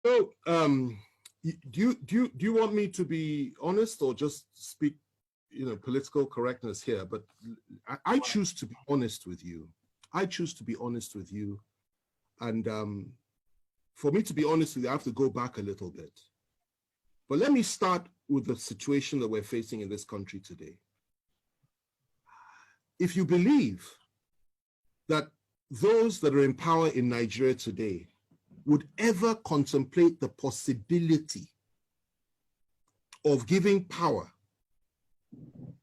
So, do you want me to be honest or just speak, political correctness here? But I choose to be honest with you. I choose to be honest with you, and for me to be honest with you, I have to go back a little bit. But let me start with the situation that we're facing in this country today. If you believe that those that are in power in Nigeria today would ever contemplate the possibility of giving power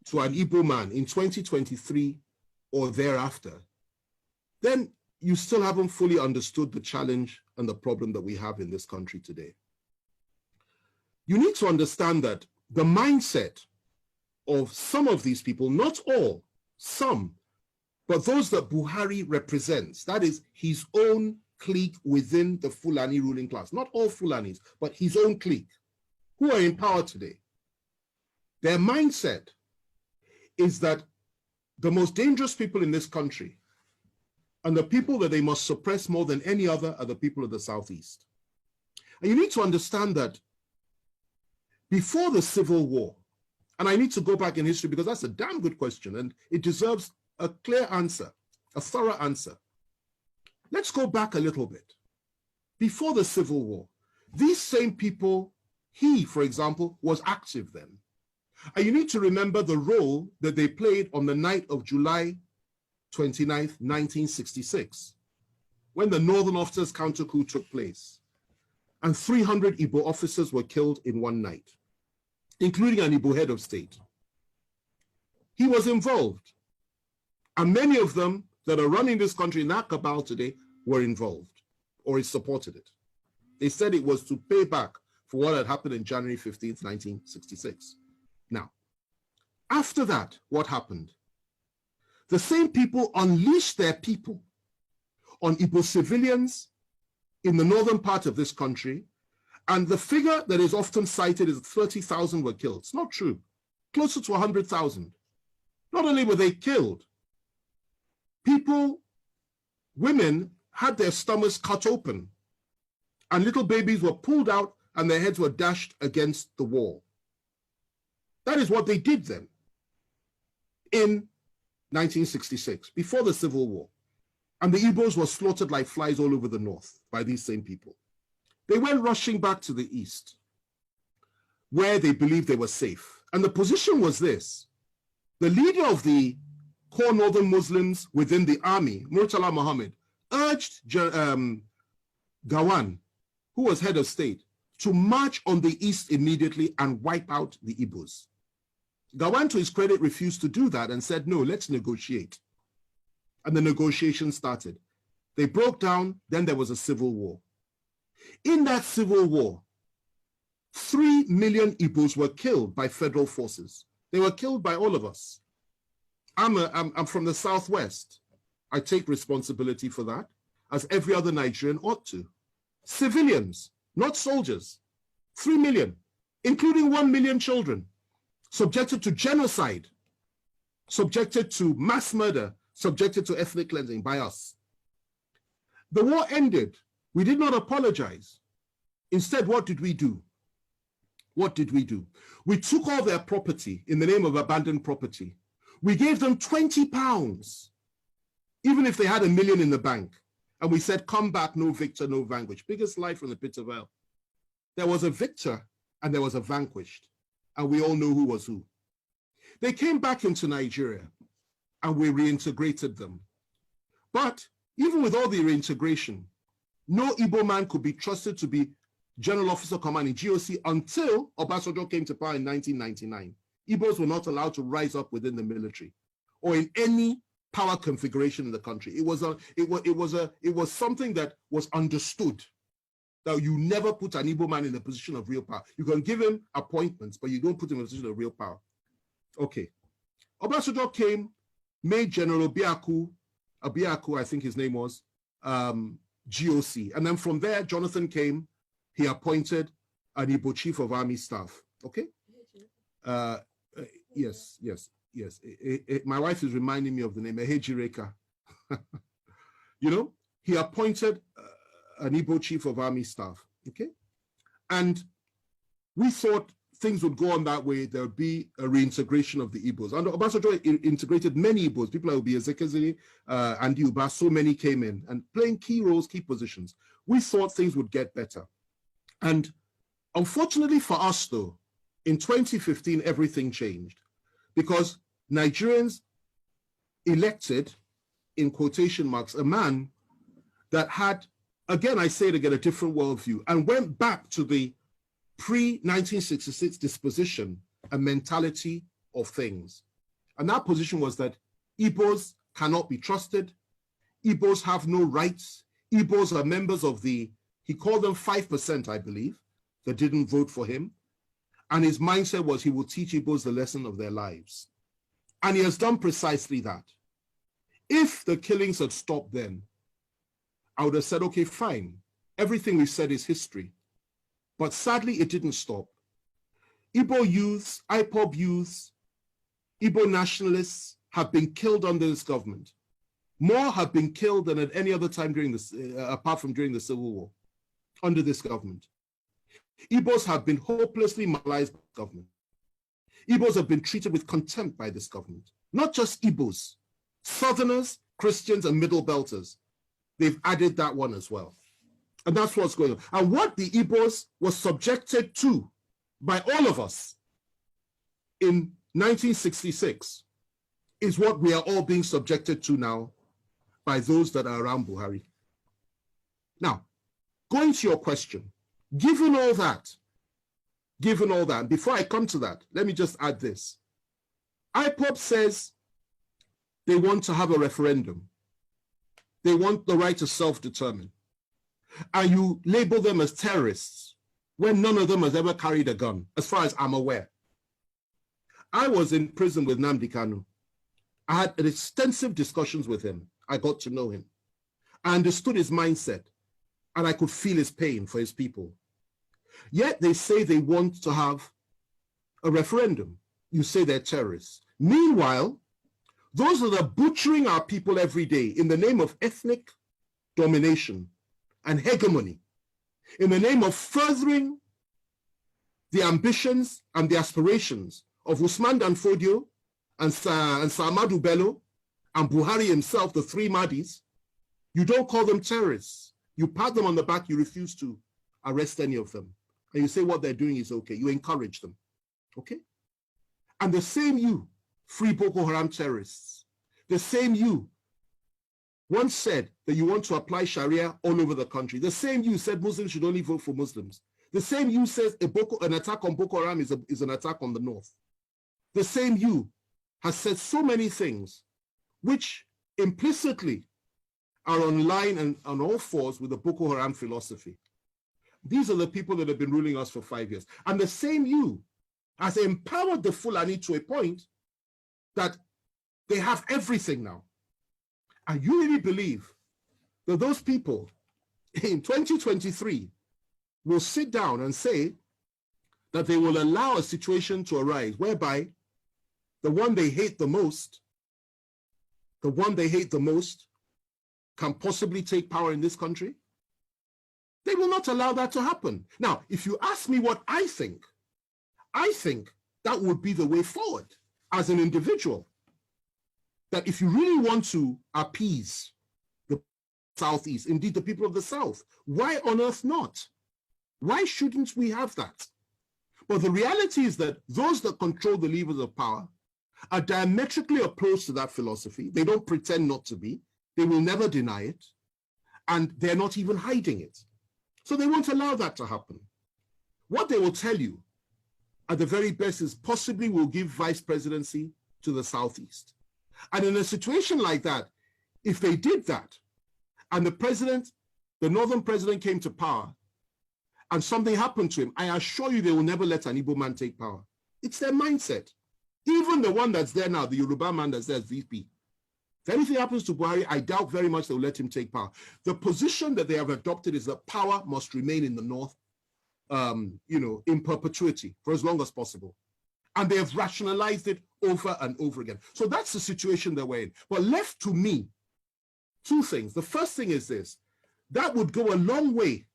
to an Igbo man in 2023 or thereafter, then you still haven't fully understood the challenge and the problem that we have in this country today. You need to understand that the mindset of some of these people, not all, some, but those that Buhari represents, that is his own clique within the Fulani ruling class, not all Fulanis, but his own clique, who are in power today. Their mindset is that the most dangerous people in this country and the people that they must suppress more than any other are the people of the Southeast. And you need to understand that before the Civil War, and I need to go back in history because that's a damn good question and it deserves a clear answer, a thorough answer. Let's go back a little bit. Before the Civil War, these same people, he, for example, was active then. And you need to remember the role that they played on the night of July 29th, 1966, when the Northern Officers Counter Coup took place. And 300 Igbo officers were killed in one night, including an Igbo head of state. He was involved. And many of them that are running this country in that cabal today were involved or supported it. They said it was to pay back for what had happened in January 15th, 1966. Now, after that, what happened? The same people unleashed their people on Igbo civilians in the northern part of this country, and the figure that is often cited is 30,000 were killed. It's not true. Closer to 100,000. Not only were they killed, people, women had their stomachs cut open and little babies were pulled out and their heads were dashed against the wall. That is what they did then in 1966, before the Civil War. And the Igbos were slaughtered like flies all over the north by these same people. They went rushing back to the east, where they believed they were safe. And the position was this: the leader of the core northern Muslims within the army, Murtala Muhammad, urged Gawan, who was head of state, to march on the east immediately and wipe out the Igbos. Gawan, to his credit, refused to do that and said, no, let's negotiate. And the negotiations started. They broke down, then there was a civil war. In that civil war, 3 million Igbos were killed by federal forces. They were killed by all of us. I'm from the Southwest. I take responsibility for that, as every other Nigerian ought to. Civilians, not soldiers, 3 million, including 1 million children, subjected to genocide, subjected to mass murder, subjected to ethnic cleansing by us. The war ended. We did not apologize. Instead, what did we do? What did we do? We took all their property in the name of abandoned property. We gave them £20, even if they had $1 million in the bank. And we said, come back, no victor, no vanquished. Biggest lie from the pit of hell. There was a victor and there was a vanquished. And we all know who was who. They came back into Nigeria and we reintegrated them. But even with all the reintegration, no Igbo man could be trusted to be General Officer Commanding GOC until Obasanjo came to power in 1999. Igbos were not allowed to rise up within the military or in any power configuration in the country. It was something that was understood, that you never put an Igbo man in a position of real power. You can give him appointments, but you don't put him in a position of real power. Okay. Obasanjo came, made General Abiaku, I think his name was, GOC. And then from there, Jonathan came, he appointed an Igbo Chief of Army Staff. Okay? Yes. My wife is reminding me of the name, Ehejireka. You know, he appointed an Igbo Chief of Army Staff. Okay? And we thought things would go on that way. There would be a reintegration of the Igbos. And Obasanjo integrated many Igbos, people like Obiezekele, and Uba, so many came in and playing key roles, key positions. We thought things would get better. And unfortunately for us, though, in 2015, everything changed because Nigerians elected, in quotation marks, a man that had, again, I say it again, a different worldview and went back to the pre-1966 disposition and mentality of things. And that position was that Igbos cannot be trusted. Igbos have no rights. Igbos are members of the, he called them 5%, I believe, that didn't vote for him. And his mindset was he will teach Igbos the lesson of their lives. And he has done precisely that. If the killings had stopped then, I would have said, okay, fine. Everything we've said is history. But sadly, it didn't stop. Igbo youths, IPOB youths, Igbo nationalists have been killed under this government. More have been killed than at any other time during this, apart from during the Civil War, under this government. Igbos have been hopelessly marginalized by the government. Igbos have been treated with contempt by this government. Not just Igbos, Southerners, Christians, and Middle Belters. They've added that one as well. And that's what's going on. And what the Igbos were subjected to by all of us in 1966 is what we are all being subjected to now by those that are around Buhari. Now, going to your question, given all that, before I come to that, let me just add this. IPOB says they want to have a referendum. They want the right to self-determine. And you label them as terrorists when none of them has ever carried a gun, as far as I'm aware. I was in prison with Nnamdi Kanu. I had extensive discussions with him. I got to know him. I understood his mindset, and I could feel his pain for his people. Yet they say they want to have a referendum. You say they're terrorists. Meanwhile, those that are butchering our people every day in the name of ethnic domination and hegemony, in the name of furthering the ambitions and the aspirations of Usman Dan Fodio and Sa'amadu Bello and Buhari himself, the three Mahdis, you don't call them terrorists. You pat them on the back, you refuse to arrest any of them. And you say what they're doing is okay. You encourage them, okay? And the same you, free Boko Haram terrorists, the same you once said that you want to apply Sharia all over the country. The same you said Muslims should only vote for Muslims. The same you says an attack on Boko Haram is an attack on the North. The same you has said so many things which implicitly are on line and on all fours with the Boko Haram philosophy. These are the people that have been ruling us for 5 years. And the same you has empowered the Fulani to a point that they have everything now. And you really believe that those people in 2023 will sit down and say that they will allow a situation to arise whereby the one they hate the most can possibly take power in this country? They will not allow that to happen. Now, if you ask me what I think that would be the way forward as an individual. That if you really want to appease the Southeast, indeed the people of the South, why on earth not? Why shouldn't we have that? But the reality is that those that control the levers of power are diametrically opposed to that philosophy. They don't pretend not to be. They will never deny it. And they're not even hiding it. So they won't allow that to happen. What they will tell you at the very best is possibly we'll give vice presidency to the Southeast. And in a situation like that, if they did that, and the northern president came to power, and something happened to him, I assure you they will never let an Igbo man take power. It's their mindset. Even the one that's there now, the Yoruba man that's there as VP. If anything happens to Buhari, I doubt very much they'll let him take power. The position that they have adopted is that power must remain in the north, in perpetuity for as long as possible. And they have rationalized it over and over again. So that's the situation that we're in. But left to me, two things. The first thing is this. That would go a long way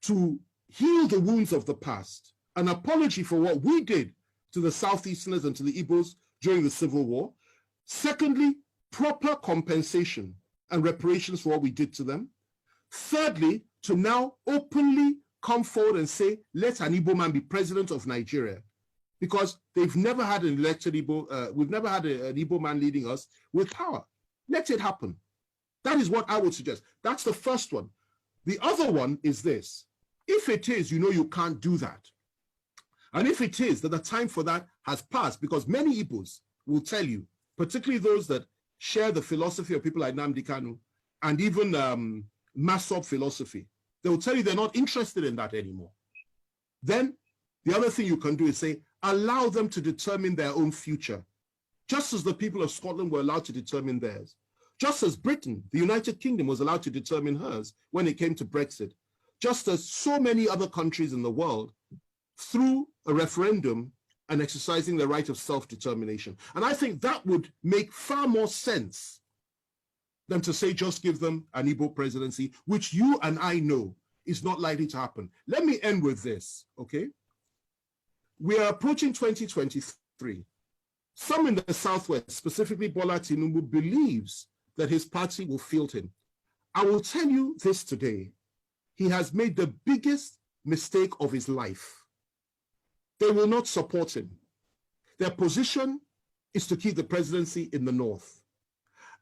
to heal the wounds of the past, an apology for what we did to the Southeasterners and to the Igbos during the Civil War. Secondly, proper compensation and reparations for what we did to them. Thirdly, to now openly come forward and say, let an Igbo man be president of Nigeria, because they've never had an elected Igbo, we've never had an Igbo man leading us with power. Let it happen. That is what I would suggest. That's the first one. The other one is this. If it is, you know, you can't do that. And if it is that the time for that has passed, because many Igbos will tell you, particularly those that share the philosophy of people like Nnamdi Kanu and even Masop philosophy, they will tell you they're not interested in that anymore. Then the other thing you can do is say, allow them to determine their own future, just as the people of Scotland were allowed to determine theirs. Just as Britain, the United Kingdom, was allowed to determine hers when it came to Brexit. Just as so many other countries in the world, through a referendum and exercising the right of self-determination. And I think that would make far more sense than to say just give them an Igbo presidency, which you and I know is not likely to happen. Let me end with this, okay? We are approaching 2023. Some in the Southwest, specifically Bola Tinubu, believes that his party will field him. I will tell you this today. He has made the biggest mistake of his life. They will not support him. Their position is to keep the presidency in the North.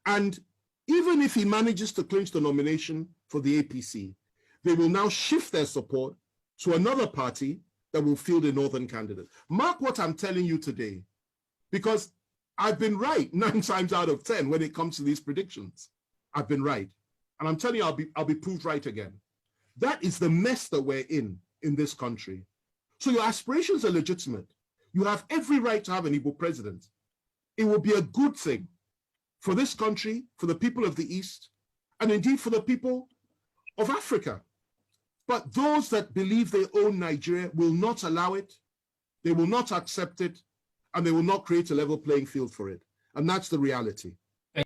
And even if he manages to clinch the nomination for the APC, they will now shift their support to another party that will field a Northern candidate. Mark what I'm telling you today, because I've been right 9 times out of 10 when it comes to these predictions. I've been right. And I'm telling you, I'll be proved right again. That is the mess that we're in this country. So your aspirations are legitimate. You have every right to have an Igbo president. It will be a good thing for this country, for the people of the East, and indeed for the people of Africa. But those that believe they own Nigeria will not allow it, they will not accept it, and they will not create a level playing field for it. And that's the reality.